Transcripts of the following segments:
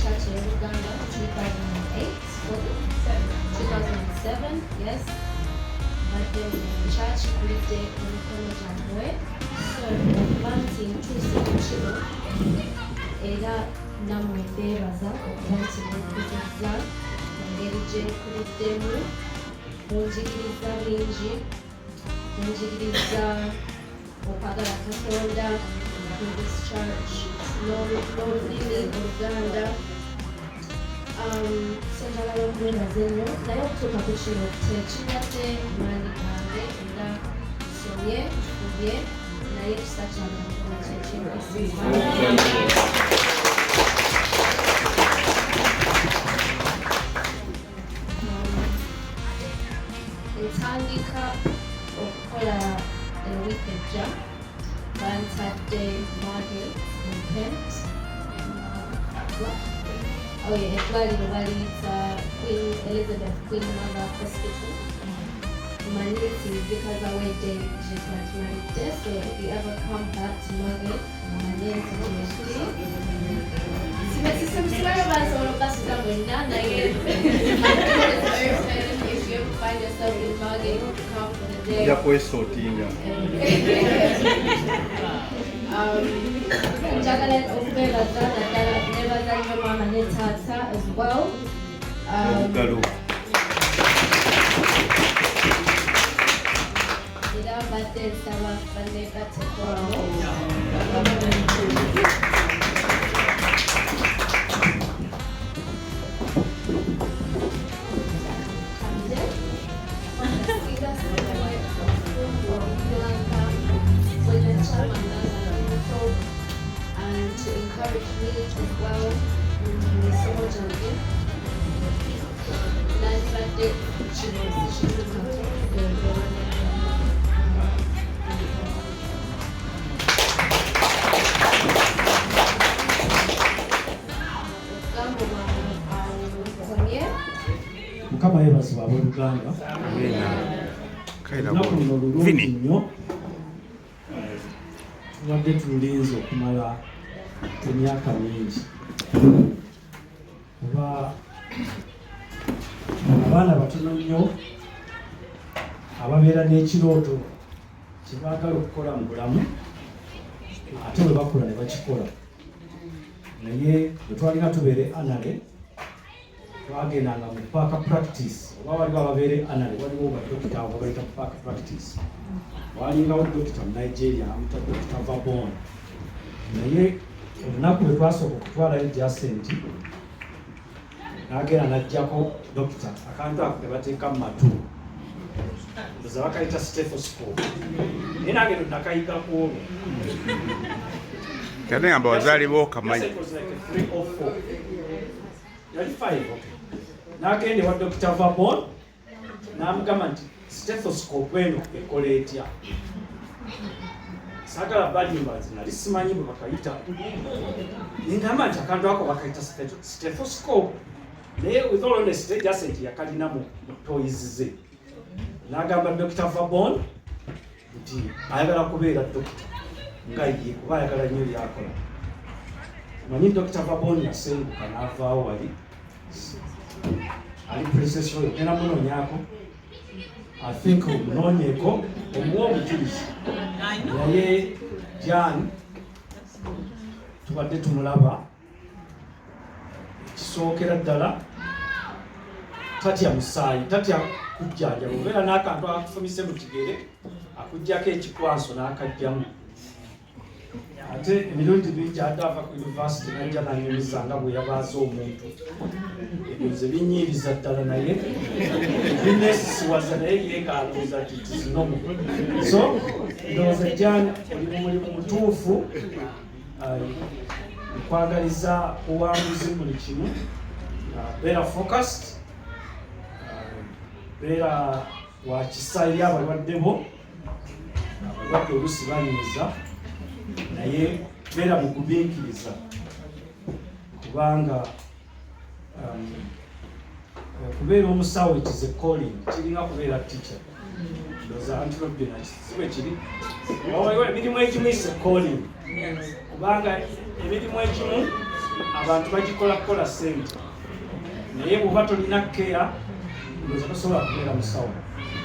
Church in Luganda 2007, yes. But then church birthday in Kolojangwe. So planting two seconds. Era namwebaza okwantimukuza engeri gyekuliddemu munjigiriza bingi munjigiriza okwagala Katonda in this church n'olulimi Oluganda. Senjagala okwebaza ennyo naye okutuuka ku kino tekiwadde maanyi gange era nsomye nkubye naye kisa kyange okukola kyekinkisiza. Ntandika okukola ewiiki ejja bantadde market in Kent. Eddwaliro baliyita Queen Elizabeth Queen Mother Hospital. Manisi because awedde gye twatumalidde, so if you ever come back to Market manensi gyekiri sibabaza olwokasuka mwenna naye if you ever find yourself in Market, come for the day. Njagala okubeebaza naddala nebaza nnyo maama ne taata as well. Era mbadde nsaba banneegattekorawo. And to encourage me as well in omusomo gyange. Nandibadde Mukama yeebazibwa abooluganda. Olunaku luno lulungi nnyo. Tubadde tululinze okumala emyaka mingi. Kuba abaana batono nnyo ababeera n'ekirooto kye baagala okukola mu bulamu ate bwe bakula ne bakikola. Naye bwe twalina tubeere anale twagendanga mu paaka practice oba waliwo ababeere anale waliwo badokita abo babayita ku paaka practice. Walingawo dokita mu Nigeria amuta Dokita Vabon. Naye olunaku lwe twasooka okutwalayo Jacenti n'agenda n'aggyako dokita akantu ako ke bateeka mu matu ndoza bakayita stethoscope. Naye nagenda nakayigako olwo kane ngamba wazaalibwa okamanyi yali 5. N'agenda ewa Dokita Vabon n'amugamba nti stethoscope eno ekola etya. Sagala balimbazi nali simanyi bwe bakayita. Ningamba nti akantu ako bakayita stethoscope. Naye with all honesty Jacenti yakalina mu toys ze. N'agamba Dokita Vabon nti ayagala kubeera dokita nga ye kuba ayagala nnyo byakola. Manyi Dokita Vabon yasenguka n'avaawo wali ali princess oyo genda munoonyaako. I think omunoonyeeko omuwa obujulizi. Naye Jan tubadde tumulaba ekisookera ddala tatya musaayi tatya kujjanjaba. Obeera n'akantu akufumise mu kigere akuggyako ekikwanso n'akajjamu. Ate emirundi mingi ate ava ku university najja nanyumiza nga bwe yabaaza omuntu. Ebyo nze binyiiriza ddala naye bineesisiwaza naye yeekaalooza nti tizinomu. So ndowooza Jan oli mu mulimu mutuufu nkwagaliza buwanguzi buli kimu. beera focused, beera wa kisa eri abalwadde bo, abalwadde oluusi banyiiza, naye beera mu kubiikiriza kubanga kubeera omusawo it is a calling, kiringa kubeera teacher. Ndowooza Antilope nakisibe kiri emirimu egimu is a calling kubanga emirimu egimu abantu bagikola kukola ssente, naye bw'oba tolina care ndowooza tosobola kubeera musawo.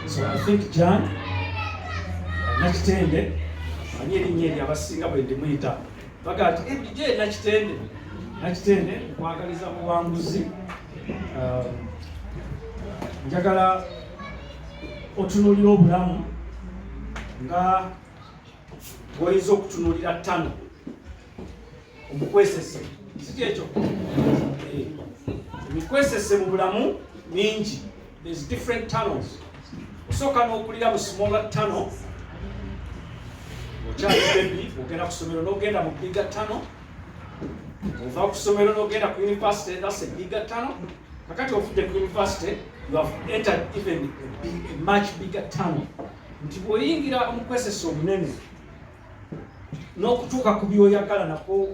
So I think John Nakitende manyi erinnya eri abasinga bwe ndimuyita baga nti ebije Nakitende nkwagaliza buwanguzi. Njagala otunuulira obulamu nga bw'oyinza okutunuulira ttano omukwesese, si ekyo? Emikwesese mu bulamu mingi, there's different tunnels. Osooka n'okulira mu smaller tunnel, okyali baby ogenda ku ssomero n'ogenda mu bigger tunnel, ova ku ssomero n'ogenda ku university, that's a bigger tunnel. Kakati ofudde ku university, you have entered even a much bigger tunnel. Nti bw'oyingira omukwesese omunene n'okutuuka ku by'oyagala nako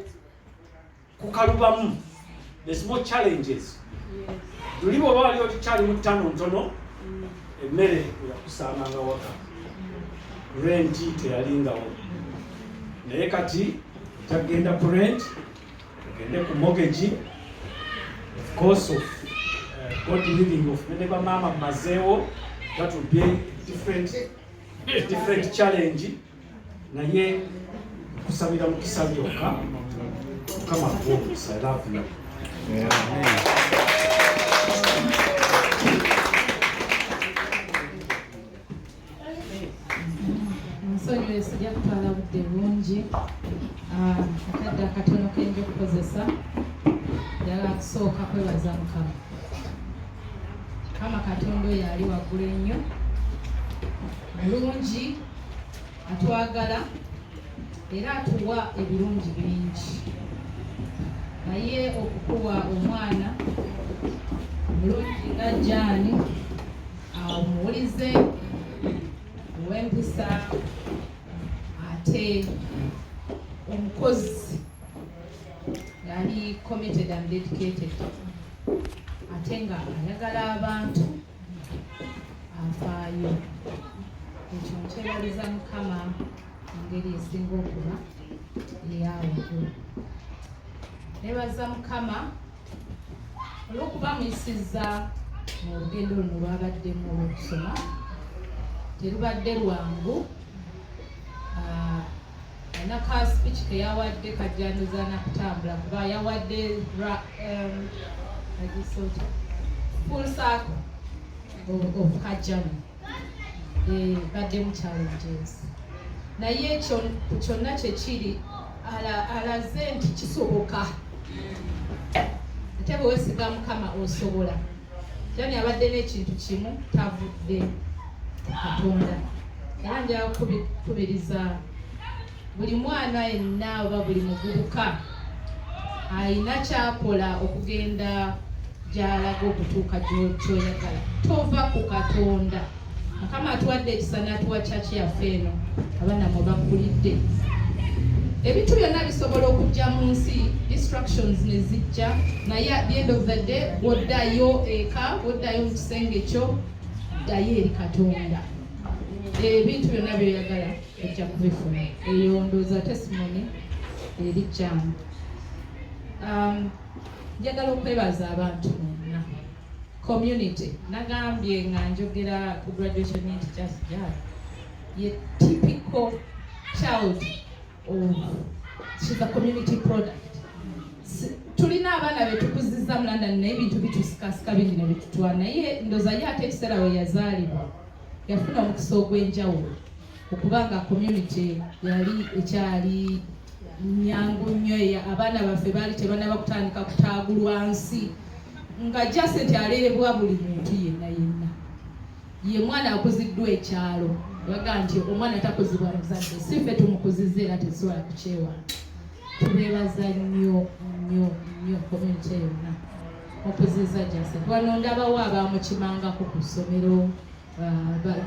kukalubamu, there's more challenges. Luli bw'oba wali olikyali mu ttano ntono, emmere eyakusaananga waka, renti teyalingawo, naye kati tagenda ku rent, ogende ku mortgage, of course of God living of ne bamaama mazeewo, that will be a different challenge. Naye kusabira mukisa byokka kama I love you. Nsonyiwe sijja kutwala budde bungi. Akadde akatono kenja okukozesa njagala kusooka kwebaza Mukama. Mukama Katonda oyo ali waggulu ennyo, mulungi, atwagala era atuwa ebirungi bingi. Naye okukuwa omwana mulungi nga Jaani omuwulize ow'empisa, ate omukozi yali committed and dedicated, ate nga ayagala abantu, afaayo. Ekyo nkyebaliza Mukama engeri esinga okuba eyawaggulu. Nebaza Mukama olw'okuba muyisizza mu lugendo luno lwabaddemu olw'okusoma. Terubadde lwangu. Naka speech ke yawadde kajjanduza nakutambula kuba yawadde full circle of kajjano. Baddemu challenges. Naye kyonna kyekiri alaze nti kisoboka. Ate bwe weesiga Mukama osobola. Jani abadde n'ekintu kimu tavudde Katonda. Era njagala kukubiriza buli mwana yenna oba buli muvubuka alina kyakola okugenda gy'alaga okutuuka gy'oyagala. Tova ku Katonda. Mukama atuwadde ekisa n'atuwa kyaki yaffe eno, abaana mwe bakulidde. Ebintu byonna bisobola okujja mu nsi, distractions ne zijja, naye at the end of the day bw'oddayo eka, bw'oddayo mu kisenge kyo, ddayo eri Katonda. Ebintu byonna by'oyagala ojja kubifuna. Eyo ndowooza testimony eri Jaani. Njagala okwebaza abantu bonna. Community. Nagambye nga njogera ku graduation nti just Jaani ye typical child of she's a community product. Tulina abaana betukuzizza mu London naye ebintu bitusikasika bingi ne bitutwala, naye ndowooza ye ate ekiseera we yazaalibwa yafuna omukisa ogw'enjawulo okubanga community yali ekyali nyangu nnyo. Abaana baffe baali tebannaba kutandika kutaagulwa nsi nga Jacent alerebwa buli muntu yenna yenna. Ye mwana akuziddwa ekyalo. Baga nti omwana takuzibwa muzadde, si ffe tumukuzizza era tetusobola kukyewa. Tubeebaza nnyo nnyo nnyo community yonna. okuziza jase wano ndabawo abamukimangako ku ssomero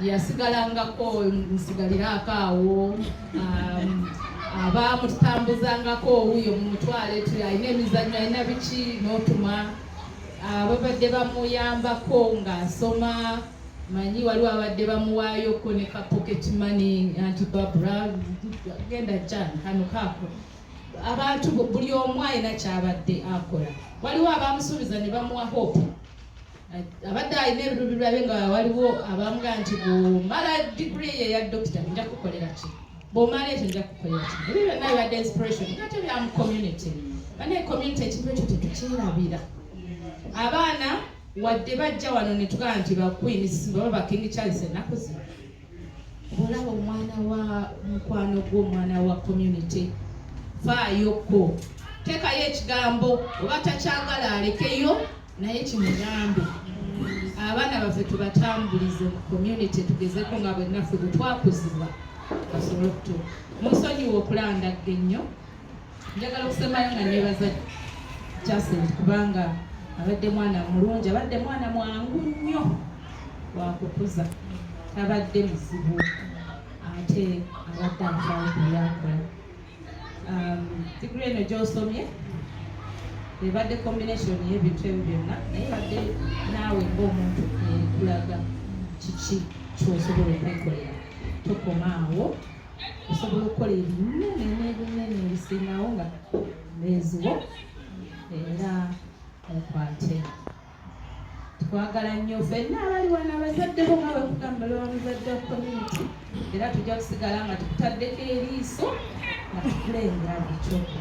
yasigalangako nsigalirako awo abamutambuzangako owuyo mumutwale alina emizannyo alina biki n'otuma ababadde bamuyambako ng'asoma manyi waliwo abadde bamuwaayoko ne ka pocket money anti Barbara genda Jan kano kaako abantu buli omu alina kyabadde akola waliwo abamusuubiza ne bamuwa hope abadde alina ebirubi birabe nga waliwo abamuga nti bw'omala degree ye ya doctor nja kukolera ki bw'omala ekyo nja kukolera ki ebyo byonna bibadde inspiration ate bya mu community bane community ekintu ekyo tetukyerabira abaana wadde bajja wano ne tugaa nti ba Queens baba ba King Charles ennaku zino olaba omwana wa mukwano gw'omwana wa community faayoko teekayo ekigambo oba takyagala alekeyo naye kimugambe abaana baffe tubatambulize mu community tugezeko nga bwennaffe bwe twakuzibwa basobole okutuuka munsonyiwa okulandagga ennyo njagala okusemayo nga nebaza Jacent kubanga abadde mwana mulungi abadde mwana mwangu nnyo wakukuza tabadde muzibu ate abadde afaayo kubyakola degree eno gy'osomye ebadde combination y'ebintu ebyo byonna naye badde naawe ng'omuntu ekulaga kiki kyosobola okwekolera tokomaawo osobola okukola ebinene n'ebinene ebisingawo nga neeziwo era okwate twagala nnyo ffenna abali wano abazaddeko nga bwekugamba lwamuzadde wa community era tujja kusigala nga tukutaddeko eriiso nga tukulengera bukyoko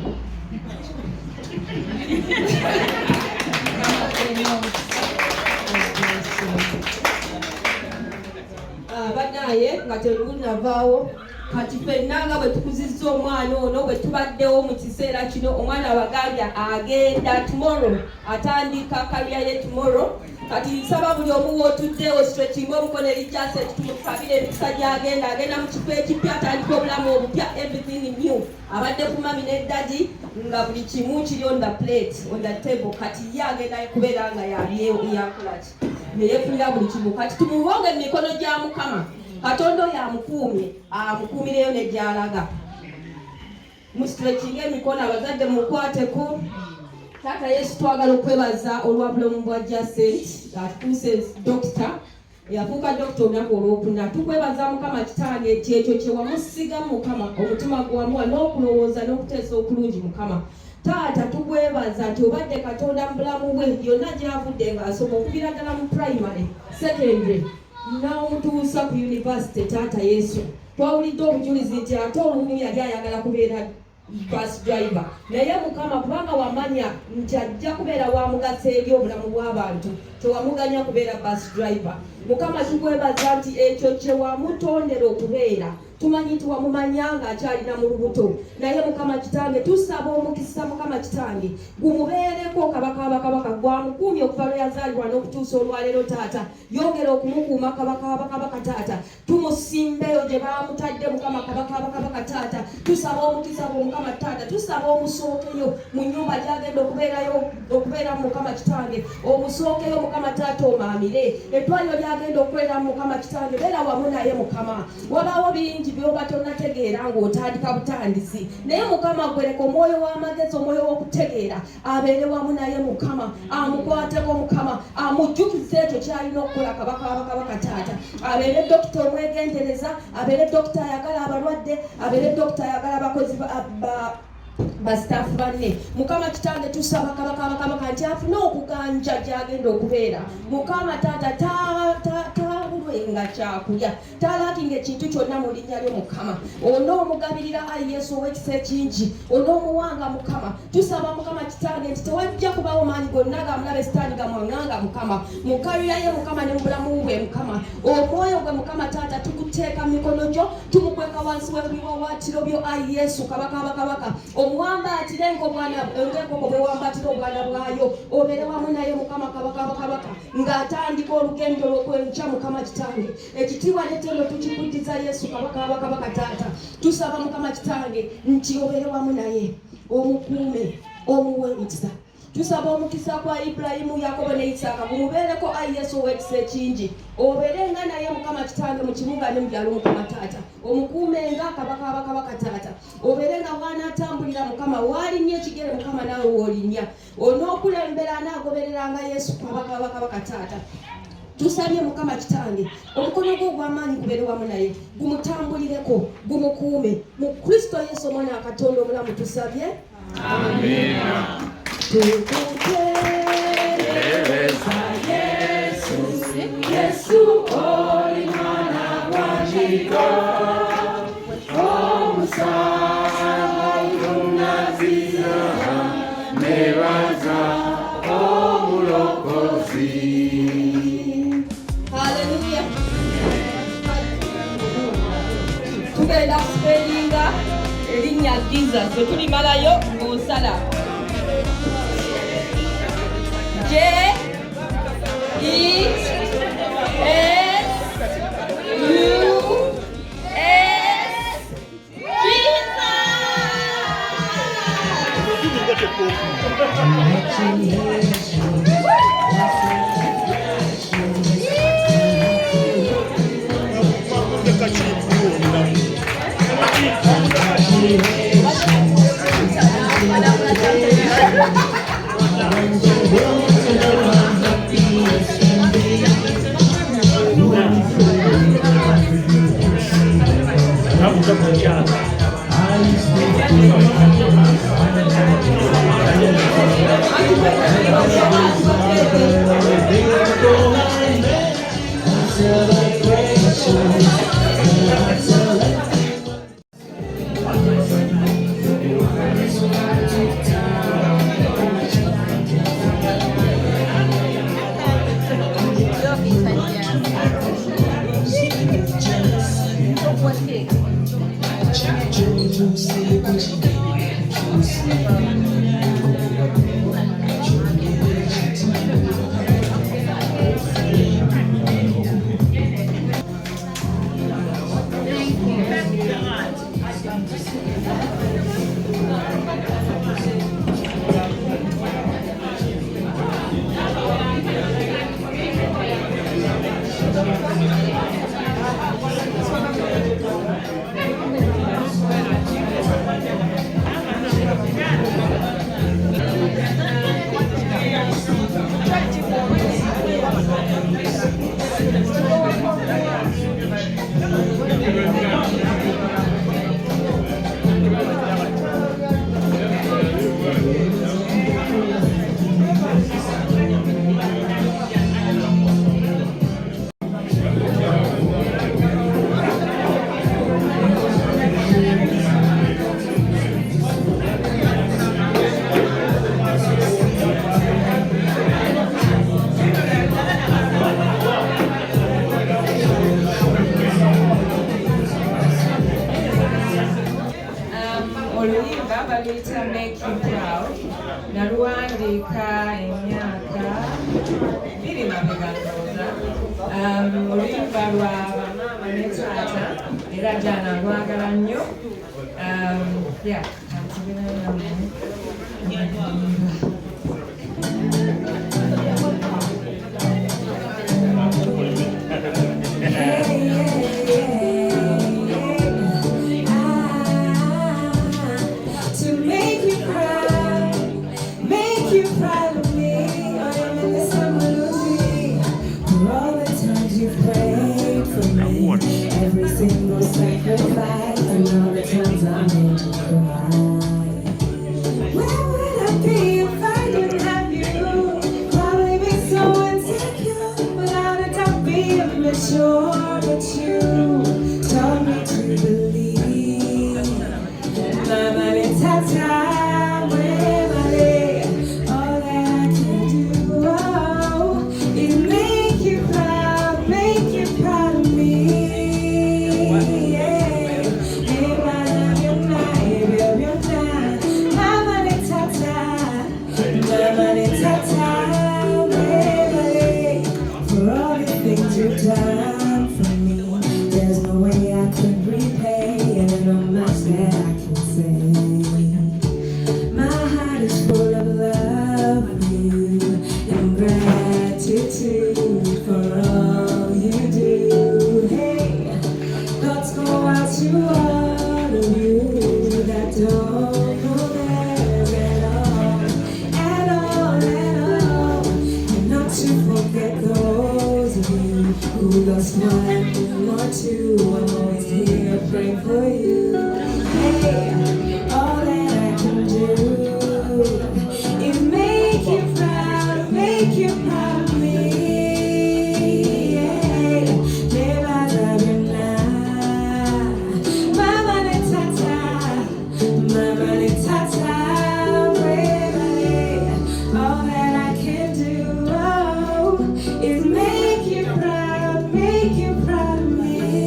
banaye nga tegunavaawo kati ffenna nga bwe tukuzizza omwana ono bwe tubaddewo mu kiseera kino omwana abagambye agenda tomorrow atandika kalya ye tomorrow kati nsaba buli omu wootuddewo stretchinga omukono eri Jacent tumukabira emikisa gy'agenda agenda mu kifo ekipya atandika obulamu obupya everything new abadde ku mami n'eddadi nga buli kimu kiri on the plate on the table kati ye agenda kubeera nga yakolaki neyefunira buli kimu kati tumuwonge mu mikono gya Mukama Katonda oyo amukuumye amukuumireyo ne gy'alaga mustretchinga emikono abazadde mukwateko Taata Yesu twagala okwebaza olwa bulamu bwa Jacent atuuse dokita yafuuka dokita olunaku olwokuna tukwebaza Mukama kitange eti ekyo kye wamusiga Mukama omutima gwamuwa n'okulowooza n'okuteesa okulungi Mukama Taata tukwebaza nti obadde Katonda mu bulamu bwe yonna gy'avudde ng'asoma okuviira ddala mu primary secondary n'omutuusa ku university Taata Yesu twawulidde obujulizi nti ate olumu yali ayagala kubeera bus driver naye Mukama kubanga wamanya nti ajja kubeera wamugaso eri obulamu bw'abantu tewamuganya kubeera bus driver Mukama tukwebaza nti ekyo kye wamutondera okubeera tumanyi nti wamumanyanga akyalina mu lubuto naye Mukama kitange tusaba omukisa Mukama kitange gumubeereko kabaka abakabaka gwamukuumye okuva lwe yazaalibwa n'okutuusa olwaleero Taata yongera okumukuuma kabaka Taata tumusimbeyo gye baamutadde Mukama kabaka abakabaka Taata tusaba omukisa gwo Mukama Taata tusaba omusookeyo mu nnyumba gy'agenda okubeeramu Mukama kitange omusookeyo Mukama Taata omaamire eddwaliro ly'agenda okubeeramu Mukama kitange beera wamu naye Mukama wabaawo bingi byoba tonategeera ng'otandika butandisi naye Mukama gwereka omwoyo w'amagezi omwoyo w'okutegeera abeere wamu naye Mukama amukwateko Mukama amujjukize ekyo kyalina okukola kabaka abakabaka Taata abeere dokita omwegendereza abeere dokita ayagala abalwadde abeere dokita ayagala abakozi basitaafu banne Mukama kitange tusaba kabaka abakabaka nti afune okuganja gy'agenda okubeera Mukama Taata nga kyakulya talaakinga ekintu kyonna mu linnya lyo Mukama onoomugabirira ayi Yesu ow'ekisa ekingi onoomuwanga Mukama tusaba Mukama kitange nti tewajja kubawo maanyi gonna gamulaba esitaani gamwanganga Mukama mukalira ye Mukama ne mu bulamu bwe Mukama omwoyo gwe Mukama Taata tuguteeka mu mikono gyo tumukweka wansi w'ebiwawaatiro byo ayi Yesu kabaka abakabaka omuwambaatire ng'enkoko bwe wambaatira obwana bwayo obeere wamu naye Mukama kabaka abakabaka ng'atandika olugendo lw'okwenkya Mukama kitange ekitiibwa n'ettendo tukikuddiza Yesu kabaka abakabaka Taata tusaba Mukama kitange nti obeere wamu naye omukuume omuwe emikisa tusaba omukisa kwa Ibrahimu, Yakobo ne Isaaka gumubeereko ayi Yesu ow'ekisa ekingi, obeerenga naye Mukama Kitange mu kibuga ne mu byalo Mukama Taata, omukuumenga kabaka abakabaka Taata, obeerenga bw'anaatambulira Mukama w'alinnya ekigere Mukama naawe w'olinnya, onookulembera anaagobereranga Yesu kabaka abakabaka Taata. Tusabye Mukama Kitange omukono gwo ogw'amaanyi gubeere wamu naye, gumutambulireko, gumukuume mu Kristo Yesu omwana wa Katonda omulamu tusabye. Amina. Tukuteereza Yesu, Yesu oli mwana wa Kigo, omusango nazira nebaza omulokozi. Haleluya. Tugenda kuspellinga erinnya Jesus bwe tulimalayo ng'osala baluyita Make You Proud, naluwandiika emyaka 2 mabega ndowooza. Oluyimba lwa bamaama ne taata era jana lwagala nnyo. Every single sacrifice and all the times I made you cry. Where would I be if I gratitude for all you do. Hey, thoughts go out to all of you that don't know them at all. And not to forget those of you who lost one or two. I'm always here praying for you. Hey, all that I can do is make you proud of me. Yeah, never loving now. Mama de tata, all that I can do is make you proud of me.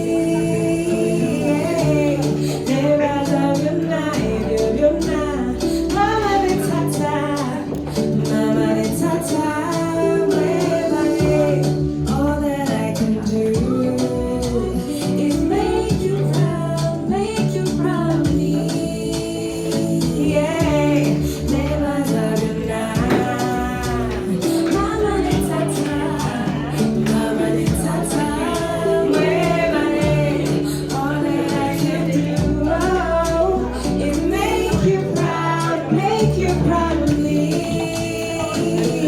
Never loving now, Mama de tata, all that I can do is make you proud of me. Yeah, never loving now, Mama de tata, all that I can do is make you proud of me.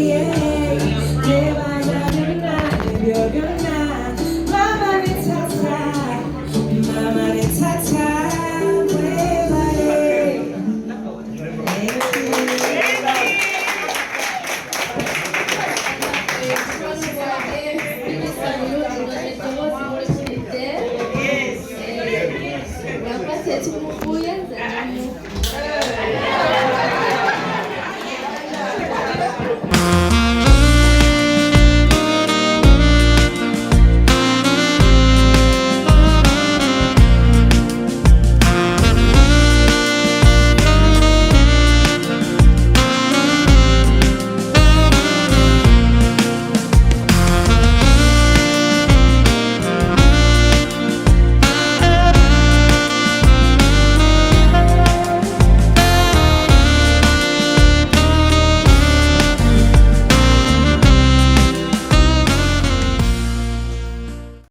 Yeah, never loving now, Mama de tata, One more day.